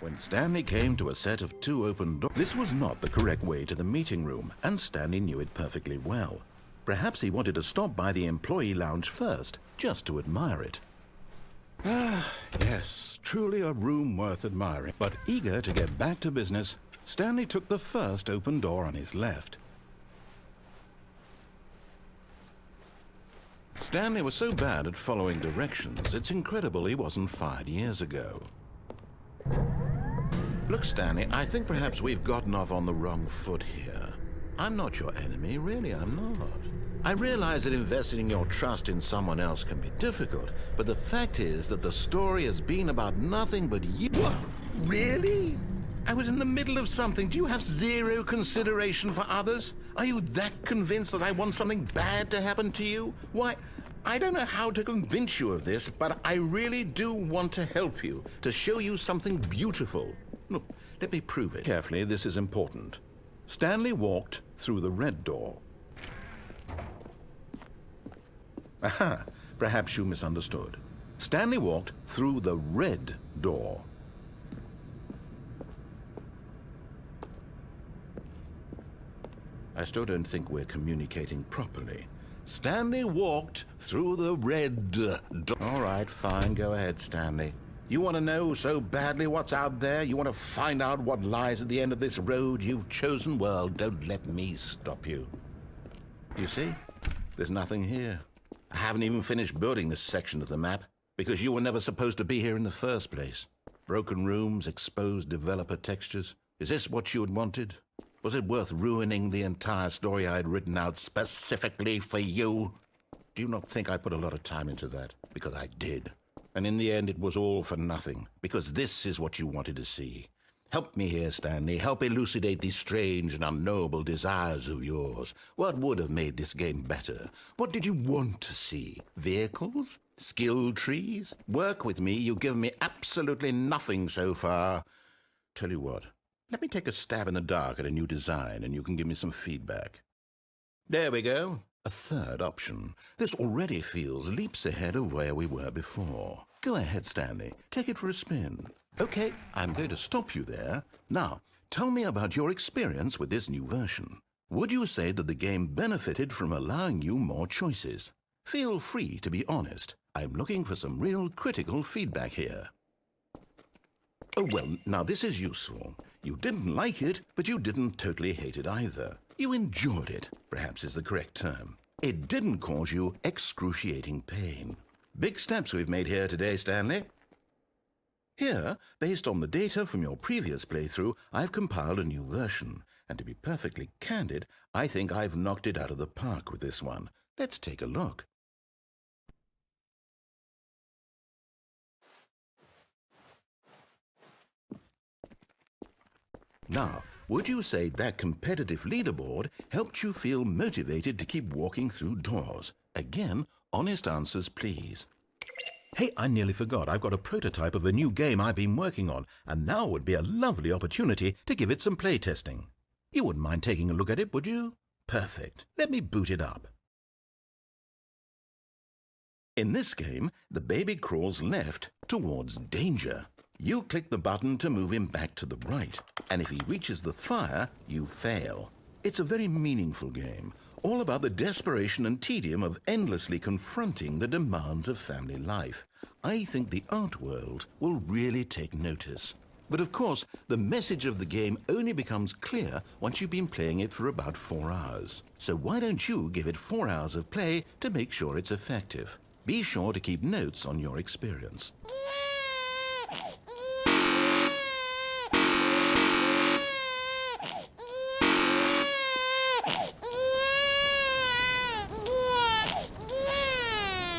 When Stanley came to a set of 2 open doors, this was not the correct way to the meeting room, and Stanley knew it perfectly well. Perhaps he wanted to stop by the employee lounge first, just to admire it. Ah, yes, truly a room worth admiring. But eager to get back to business, Stanley took the first open door on his left. Stanley was so bad at following directions, it's incredible he wasn't fired years ago. Look, Stanley, I think perhaps we've gotten off on the wrong foot here. I'm not your enemy, really, I'm not. I realize that investing your trust in someone else can be difficult, but the fact is that the story has been about nothing but you. What? Really? I was in the middle of something. Do you have zero consideration for others? Are you that convinced that I want something bad to happen to you? Why, I don't know how to convince you of this, but I really do want to help you, to show you something beautiful. Look, let me prove it. Carefully, this is important. Stanley walked through the red door. Aha, perhaps you misunderstood. Stanley walked through the red door. I still don't think we're communicating properly. Stanley walked through the red door. All right, fine, go ahead, Stanley. You want to know so badly what's out there? You want to find out what lies at the end of this road you've chosen? Well, don't let me stop you. You see, there's nothing here. I haven't even finished building this section of the map, because you were never supposed to be here in the first place. Broken rooms, exposed developer textures. Is this what you had wanted? Was it worth ruining the entire story I had written out specifically for you? Do you not think I put a lot of time into that? Because I did. And in the end, it was all for nothing, because this is what you wanted to see. Help me here, Stanley. Help elucidate these strange and unknowable desires of yours. What would have made this game better? What did you want to see? Vehicles? Skill trees? Work with me. You've given me absolutely nothing so far. Tell you what, let me take a stab in the dark at a new design, and you can give me some feedback. There we go. A third option. This already feels leaps ahead of where we were before. Go ahead, Stanley. Take it for a spin. Okay, I'm going to stop you there. Now, tell me about your experience with this new version. Would you say that the game benefited from allowing you more choices? Feel free to be honest. I'm looking for some real critical feedback here. Oh, well, now this is useful. You didn't like it, but you didn't totally hate it either. You enjoyed it, perhaps is the correct term. It didn't cause you excruciating pain. Big steps we've made here today, Stanley. Here, based on the data from your previous playthrough, I've compiled a new version. And to be perfectly candid, I think I've knocked it out of the park with this one. Let's take a look. Now, would you say that competitive leaderboard helped you feel motivated to keep walking through doors? Again, honest answers, please. Hey, I nearly forgot. I've got a prototype of a new game I've been working on, and now would be a lovely opportunity to give it some playtesting. You wouldn't mind taking a look at it, would you? Perfect. Let me boot it up. In this game, the baby crawls left towards danger. You click the button to move him back to the right, and if he reaches the fire, you fail. It's a very meaningful game, all about the desperation and tedium of endlessly confronting the demands of family life. I think the art world will really take notice. But of course, the message of the game only becomes clear once you've been playing it for about 4 hours. So why don't you give it 4 hours of play to make sure it's effective? Be sure to keep notes on your experience.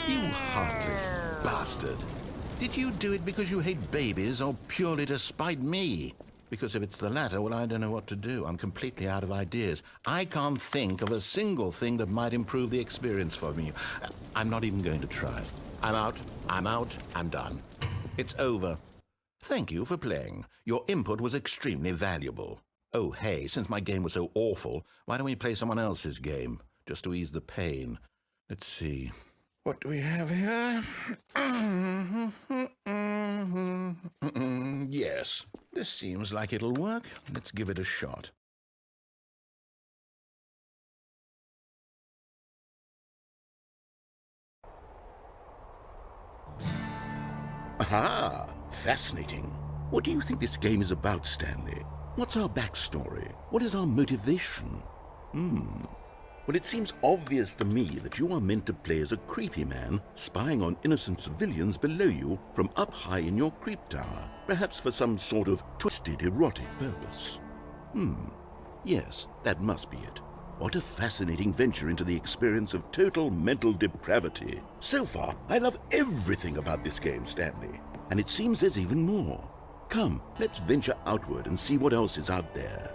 You heartless bastard. Did you do it because you hate babies or purely to spite me? Because if it's the latter, well, I don't know what to do. I'm completely out of ideas. I can't think of a single thing that might improve the experience for me. I'm not even going to try. I'm out, I'm done. It's over. Thank you for playing. Your input was extremely valuable. Oh, hey, since my game was so awful, why don't we play someone else's game, just to ease the pain? Let's see. What do we have here? Yes, This seems like it'll work. Let's give it a shot. Aha! Fascinating. What do you think this game is about, Stanley? What's our backstory? What is our motivation? Well, it seems obvious to me that you are meant to play as a creepy man spying on innocent civilians below you from up high in your creep tower, perhaps for some sort of twisted erotic purpose. Yes, that must be it. What a fascinating venture into the experience of total mental depravity. So far, I love everything about this game, Stanley. And it seems there's even more. Come, let's venture outward and see what else is out there.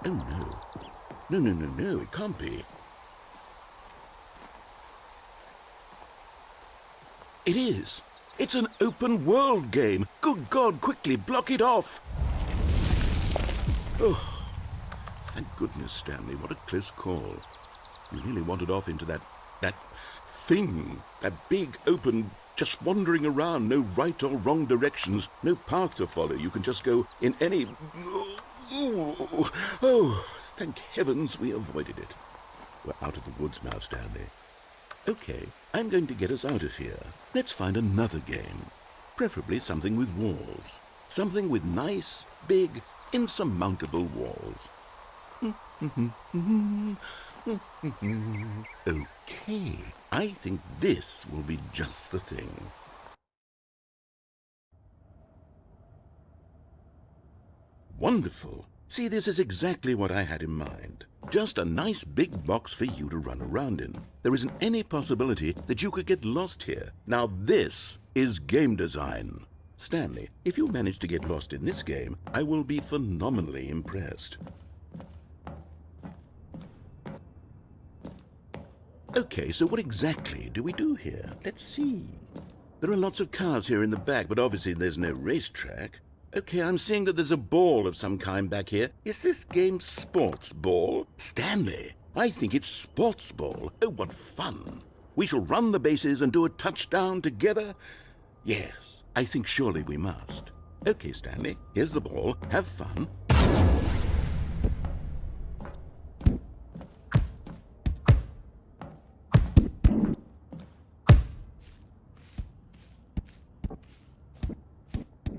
Oh, no. No, it can't be. It is. It's an open world game. Good God, quickly, block it off. Oh, thank goodness, Stanley. What a close call. You really wandered off into that thing. That big, open, just wandering around. No right or wrong directions. No path to follow. You can just go in any... Oh, thank heavens we avoided it. We're out of the woods now, Stanley. Okay, I'm going to get us out of here. Let's find another game. Preferably something with walls. Something with nice, big, insurmountable walls. Okay, I think this will be just the thing. Wonderful. See, this is exactly what I had in mind. Just a nice big box for you to run around in. There isn't any possibility that you could get lost here. Now this is game design. Stanley, if you manage to get lost in this game, I will be phenomenally impressed. Okay, so what exactly do we do here? Let's see. There are lots of cars here in the back, but obviously there's no racetrack. Okay, I'm seeing that there's a ball of some kind back here. Is this game sports ball? Stanley, I think it's sports ball. Oh, what fun. We shall run the bases and do a touchdown together? Yes, I think surely we must. Okay, Stanley, here's the ball. Have fun.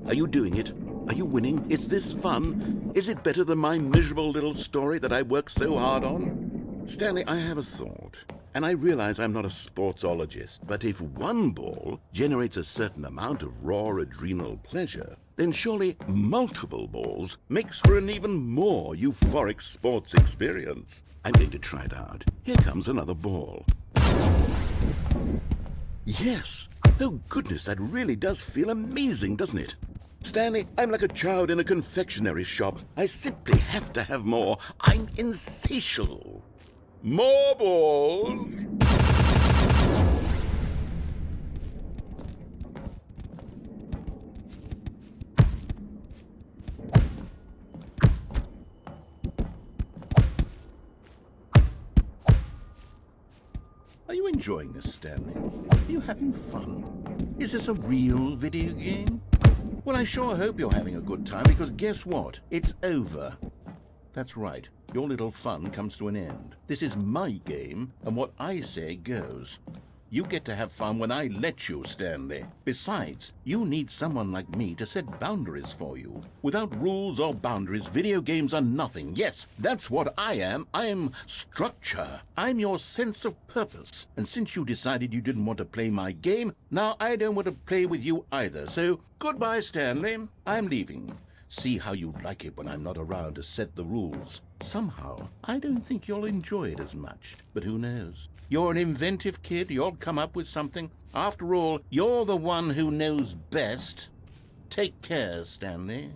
Are you doing it? Are you winning? Is this fun? Is it better than my miserable little story that I worked so hard on? Stanley, I have a thought, and I realize I'm not a sportsologist, but if one ball generates a certain amount of raw adrenal pleasure, then surely multiple balls makes for an even more euphoric sports experience. I'm going to try it out. Here comes another ball. Yes! Oh goodness, that really does feel amazing, doesn't it? Stanley, I'm like a child in a confectionery shop. I simply have to have more. I'm insatiable. More balls! Are you enjoying this, Stanley? Are you having fun? Is this a real video game? Well, I sure hope you're having a good time, because guess what? It's over. That's right. Your little fun comes to an end. This is my game, and what I say goes. You get to have fun when I let you, Stanley. Besides, you need someone like me to set boundaries for you. Without rules or boundaries, video games are nothing. Yes, that's what I am. I'm structure. I'm your sense of purpose. And since you decided you didn't want to play my game, now I don't want to play with you either. So, goodbye, Stanley. I'm leaving. See how you'd like it when I'm not around to set the rules. Somehow, I don't think you'll enjoy it as much. But who knows? You're an inventive kid. You'll come up with something. After all, you're the one who knows best. Take care, Stanley.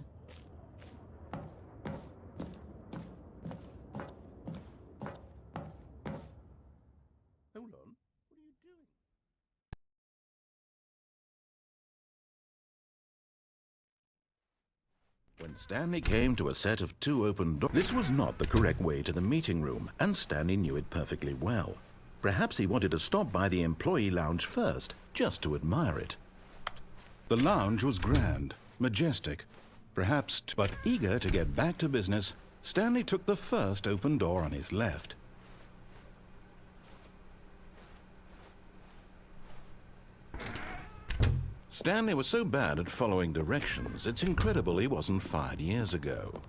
Hold on. What are you doing? When Stanley came to a set of 2 open doors, this was not the correct way to the meeting room, and Stanley knew it perfectly well. Perhaps he wanted to stop by the employee lounge first, just to admire it. The lounge was grand, majestic, but eager to get back to business, Stanley took the first open door on his left. Stanley was so bad at following directions, it's incredible he wasn't fired years ago.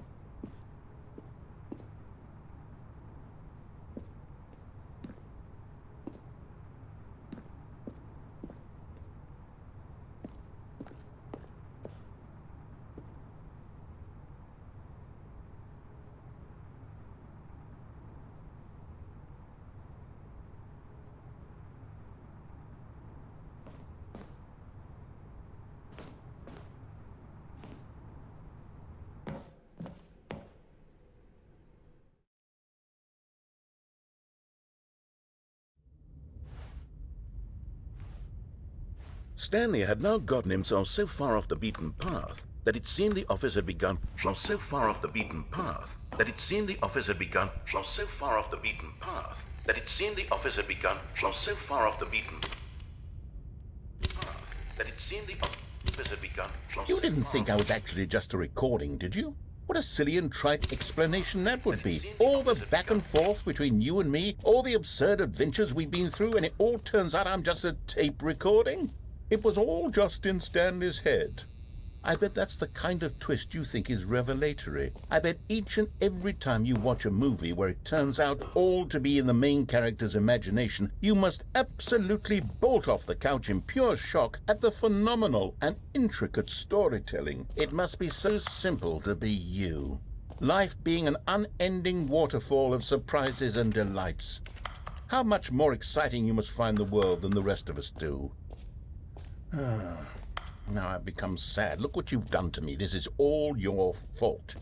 Stanley had now gotten himself so far off the beaten path that it seemed the office had begun so far off the beaten path that it seemed the office had begun so far off the beaten path that it seemed the office had begun so far off the beaten path that it seemed the office had begun. You didn't think I was actually just a recording, did you? What a silly and trite explanation that would be. All the back and forth between you and me, all the absurd adventures we've been through, and it all turns out I'm just a tape recording? It was all just in Stanley's head. I bet that's the kind of twist you think is revelatory. I bet each and every time you watch a movie where it turns out all to be in the main character's imagination, you must absolutely bolt off the couch in pure shock at the phenomenal and intricate storytelling. It must be so simple to be you. Life being an unending waterfall of surprises and delights. How much more exciting you must find the world than the rest of us do. Now I've become sad. Look what you've done to me. This is all your fault.